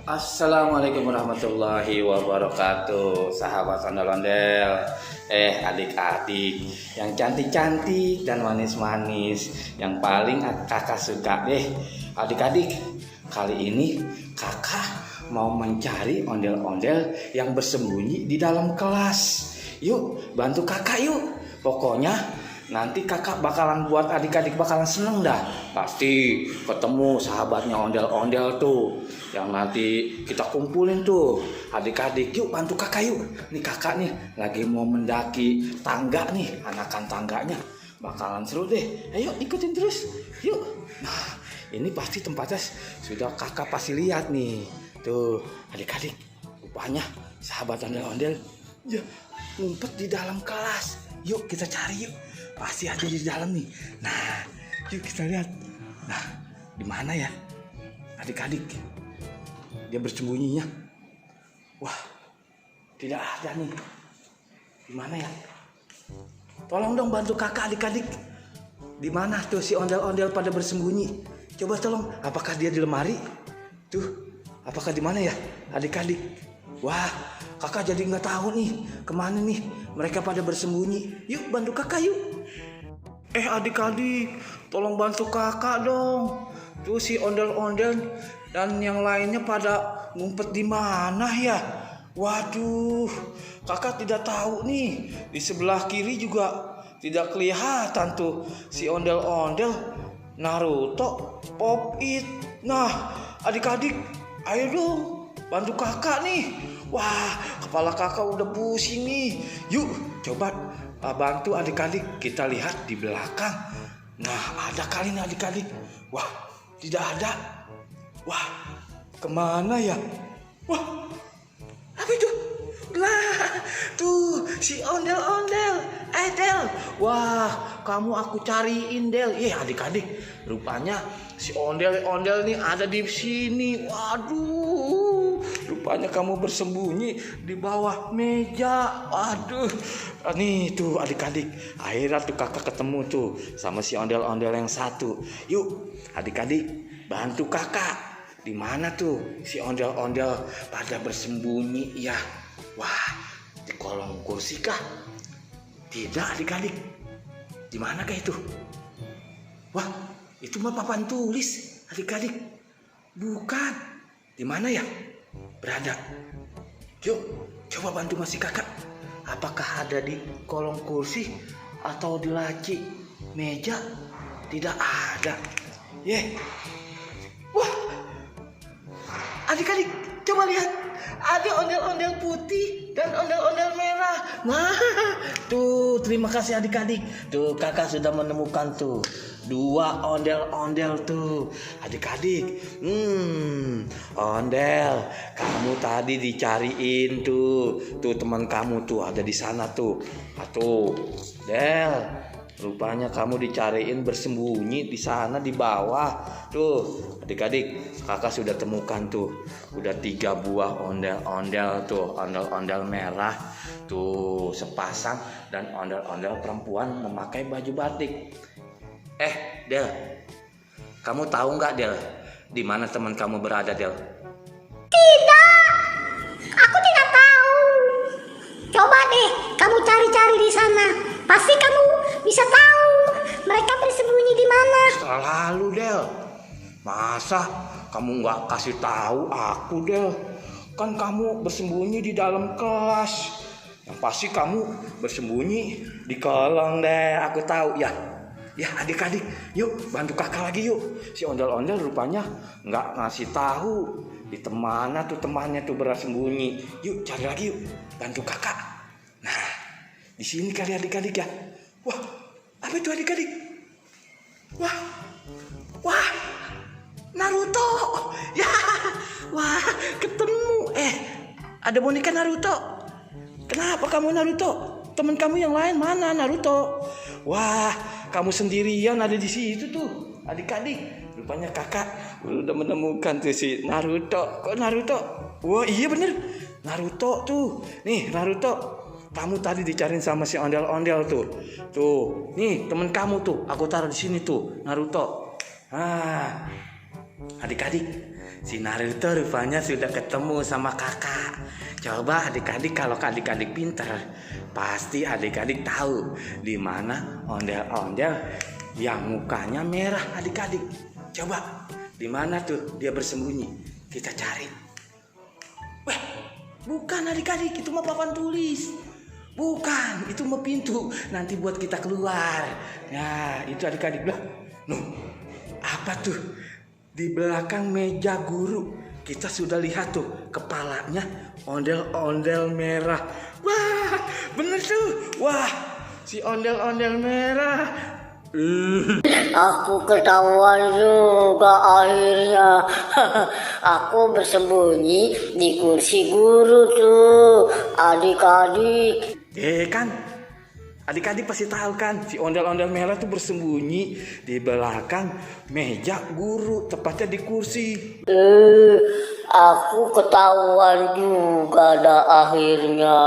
Assalamualaikum warahmatullahi wabarakatuh, sahabat ondel-ondel, adik-adik yang cantik-cantik dan manis-manis, yang paling kakak suka deh. Adik-adik, kali ini kakak mau mencari ondel-ondel yang bersembunyi di dalam kelas. Yuk, bantu kakak yuk. Pokoknya nanti kakak bakalan buat adik-adik bakalan seneng dah. Pasti ketemu sahabatnya ondel-ondel tuh, yang nanti kita kumpulin tuh. Adik-adik yuk bantu kakak yuk. Nih kakak nih lagi mau mendaki tangga nih, anakan tangganya bakalan seru deh. Ayo ikutin terus yuk. Nah ini pasti tempatnya sudah kakak pasti lihat nih. Tuh adik-adik, rupanya sahabat ondel-ondel ya ngumpet di dalam kelas. Yuk kita cari yuk. Pasti ada di dalam nih. Nah, yuk kita lihat. Nah, di mana ya, adik-adik? Dia bersembunyinya. Wah, tidak ada nih. Di mana ya? Tolong dong bantu kakak, adik-adik. Di mana tuh si ondel-ondel pada bersembunyi? Coba tolong. Apakah dia di lemari? Tuh, apakah di mana ya, adik-adik? Wah, kakak jadi nggak tahu nih kemana nih mereka pada bersembunyi. Yuk bantu kakak yuk. Adik-adik, tolong bantu kakak dong. Tuh si ondel-ondel dan yang lainnya pada ngumpet di mana ya? Waduh, kakak tidak tahu nih. Di sebelah kiri juga tidak kelihatan tuh si ondel-ondel, Naruto, Pop It. Nah, adik-adik, ayo dong bantu kakak nih. Wah, kepala kakak udah pusing nih. Yuk, coba bantu adik-adik. Kita lihat di belakang. Nah, ada kali nih adik-adik. Wah, tidak ada. Wah, kemana ya? Wah, apa itu? Lah, tuh si ondel-ondel. Del. Wah, kamu aku cariin Del. Adik-adik, rupanya si ondel-ondel nih ada di sini. Waduh, rupanya kamu bersembunyi di bawah meja. Waduh, nih tuh adik-adik, akhirnya tuh kakak ketemu tuh sama si ondel-ondel yang satu. Yuk, adik-adik bantu kakak. Di mana tuh si ondel-ondel pada bersembunyi ya? Wah, di kolong kursi kah? Tidak adik-adik. Di manakah itu? Wah, itu mah papan tulis adik-adik. Bukan. Di mana ya berada? Yuk, coba bantu masih kakak. Apakah ada di kolong kursi atau di laci meja? Tidak ada. Wah, adik-adik, coba lihat. Ada ondel-ondel putih dan ondel-ondel merah. Nah, tuh terima kasih adik-adik. Tuh kakak sudah menemukan tuh 2 ondel-ondel tuh. Adik-adik, ondel, kamu tadi dicariin tuh. Tuh teman kamu tuh ada di sana tuh. Tuh, Del. Rupanya kamu dicariin bersembunyi di sana di bawah. Tuh, adik-adik, kakak sudah temukan tuh. Udah 3 buah ondel-ondel tuh, ondel-ondel merah tuh sepasang dan ondel-ondel perempuan memakai baju batik. Del, kamu tahu nggak Del, di mana teman kamu berada Del? Tidak, aku tidak tahu. Coba deh kamu cari-cari di sana. Pasti kamu bisa tahu mereka bersembunyi di mana. Selalu Del, masa kamu nggak kasih tahu aku Del? Kan kamu bersembunyi di dalam kelas. Yang pasti kamu bersembunyi di kolong deh. Aku tahu ya. Ya adik-adik, yuk bantu kakak lagi yuk. Si ondel-ondel rupanya nggak ngasih tahu di mana tuh temannya tuh bersembunyi. Yuk cari lagi yuk, bantu kakak. Nah, di sini kali adik-adik ya. Wah, apa itu adik-adik? Wah, Naruto. Ya, wah ketemu. Ada boneka Naruto. Kenapa kamu Naruto? Teman kamu yang lain mana Naruto? Wah, kamu sendirian ada di situ tuh, adik-adik. Rupanya kakak udah menemukan tuh si Naruto. Kok Naruto? Wah iya bener, Naruto tuh. Nih Naruto, kamu tadi dicariin sama si ondel-ondel tuh. Tuh, nih temen kamu tuh. Aku taruh di sini tuh, Naruto. Adik-adik, si Naruto rupanya sudah ketemu sama kakak. Coba adik-adik, kalau adik-adik pintar, pasti adik-adik tahu di mana ondel-ondel yang mukanya merah adik-adik. Coba, di mana tuh dia bersembunyi? Kita cari. Wah, bukan adik-adik, itu mah papan tulis. Bukan, itu mah pintu. Nanti buat kita keluar. Nah, itu adik-adik. Loh, apa tuh? Di belakang meja guru kita sudah lihat tuh kepalanya ondel-ondel merah. Wah, bener tuh. Wah, si ondel-ondel merah. Aku ketahuan juga akhirnya. Aku bersembunyi di kursi guru tuh, adik-adik. Kan, adik-adik pasti tahu kan, si ondel-ondel merah tuh bersembunyi di belakang meja guru, tepatnya di kursi. Aku ketahuan juga dah akhirnya.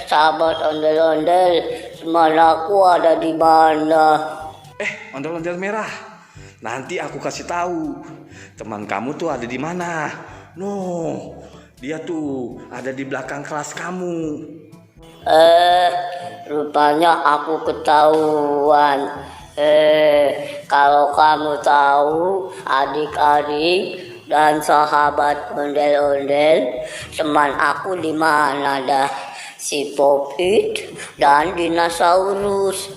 Sahabat ondel-ondel, aku ada di mana? Ondel-ondel merah, nanti aku kasih tahu. Teman kamu tuh ada di mana? Dia tuh ada di belakang kelas kamu. Rupanya aku ketahuan. Kalau kamu tahu, adik-adik dan sahabat ondel-ondel, teman aku di mana dah? Si Popit dan dinosaurus.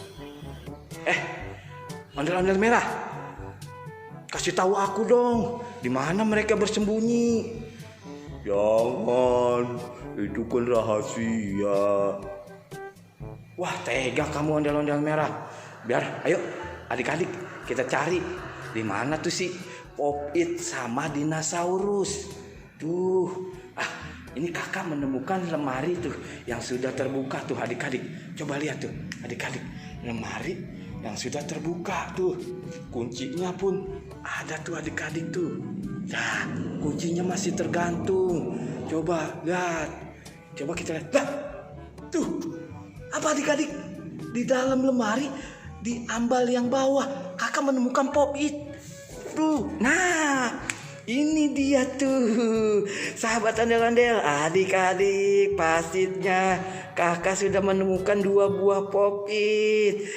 Ondel-ondel merah, kasih tahu aku dong, di mana mereka bersembunyi. Jangan, itu kan rahasia. Wah, tega kamu ondel-ondel merah. Ayo adik-adik, kita cari di mana tuh si Popit sama dinosaurus. Ini kakak menemukan lemari tuh yang sudah terbuka tuh adik-adik. Coba lihat tuh adik-adik, lemari yang sudah terbuka tuh. Kuncinya pun ada tuh adik-adik tuh. Nah, kuncinya masih tergantung. Coba lihat. Coba kita lihat. Lah, tuh. Apa adik-adik? Di dalam lemari, di ambal yang bawah, kakak menemukan Popit. Tuh. Nah, ini dia tuh. Sahabat ondel-ondel, adik-adik, pastinya kakak sudah menemukan 2 buah Popit.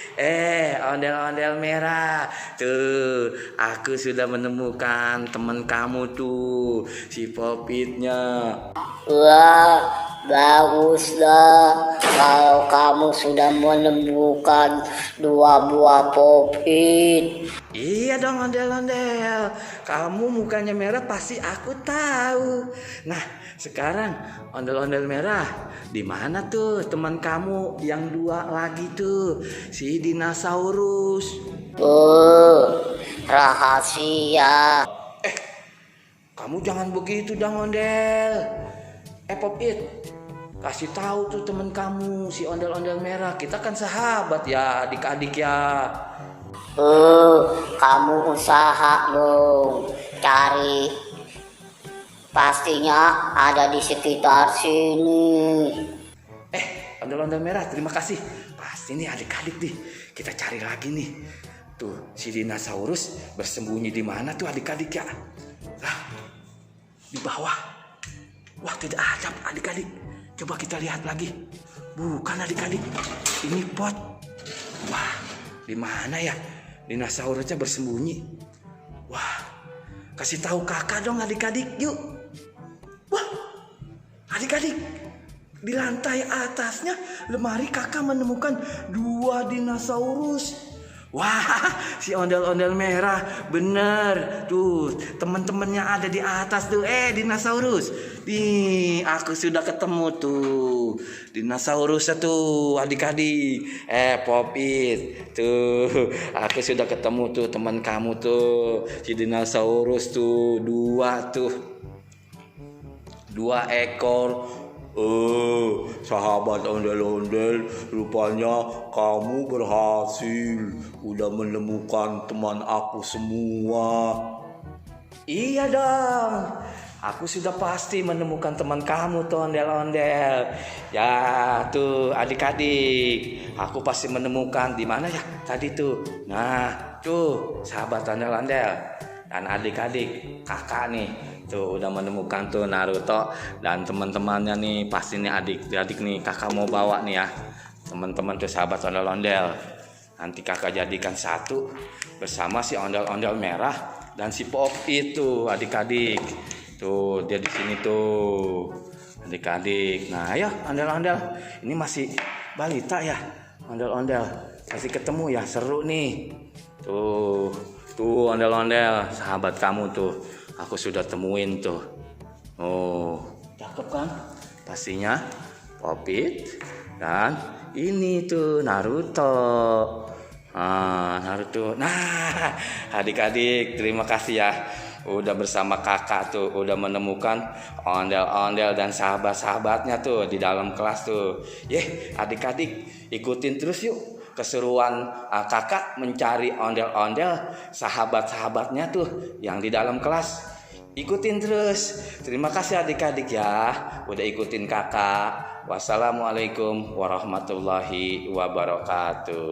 Ondel-ondel merah. Tuh, aku sudah menemukan teman kamu tuh, si Popitnya. Wah, baguslah kalau kamu sudah menemukan 2 buah Popit. Iya dong ondel-ondel, kamu mukanya merah pasti aku tahu. Nah, sekarang ondel-ondel merah, di mana tuh teman kamu yang 2 lagi tuh, si dinosaurus? Rahasia. Kamu jangan begitu dong ondel. Popit, kasih tahu tuh teman kamu si ondel-ondel merah. Kita kan sahabat ya, adik-adik ya. Kamu usaha dong cari. Pastinya ada di sekitar sini. Ondel-ondel merah, terima kasih. Pasti nih adik-adik nih. Kita cari lagi nih. Tuh, si dinosaurus bersembunyi di mana tuh adik-adik ya? Lah, di bawah. Wah, tidak ada adik-adik. Coba kita lihat lagi. Bukan adik-adik. Ini pot. Wah, di mana ya? Dinosaurusnya bersembunyi. Wah, kasih tahu kakak dong adik-adik, yuk. Wah, adik-adik, di lantai atasnya lemari kakak menemukan 2 dinosaurus. Wah, si ondel-ondel merah bener tuh, teman-temannya ada di atas tuh. Dinosaurus. Nih, aku sudah ketemu tuh dinosaurusnya tuh adik-adik. Popit tuh, aku sudah ketemu tuh teman kamu tuh, si dinosaurus tuh 2 tuh, 2 ekor. Sahabat ondel-ondel, rupanya kamu berhasil. Udah menemukan teman aku semua. Iya dong, aku sudah pasti menemukan teman kamu tuh ondel-ondel. Ya tuh adik-adik, aku pasti menemukan di mana ya tadi tuh. Nah, Tuh, sahabat ondel-ondel dan adik-adik, kakak nih, tuh udah menemukan tuh Naruto dan teman-temannya nih. Pasti nih adik-adik nih kakak mau bawa nih ya. Teman-teman tuh sahabat ondel-ondel. Nanti kakak jadikan satu bersama si ondel-ondel merah dan si Pop itu adik-adik. Tuh dia di sini tuh adik-adik. Nah ayo ondel-ondel, ini masih balita ya ondel-ondel. Kasih ketemu ya, seru nih. Tuh ondel-ondel, sahabat kamu tuh. Aku sudah temuin tuh. Oh, cakep kan? Pastinya Popit dan ini tuh Naruto. Naruto. Nah, adik-adik, terima kasih ya. Udah bersama kakak tuh, udah menemukan ondel-ondel dan sahabat-sahabatnya tuh di dalam kelas tuh. Adik-adik, ikutin terus yuk keseruan kakak mencari ondel-ondel sahabat-sahabatnya tuh yang di dalam kelas. Ikutin terus. Terima kasih adik-adik ya udah ikutin kakak. Wassalamualaikum warahmatullahi wabarakatuh.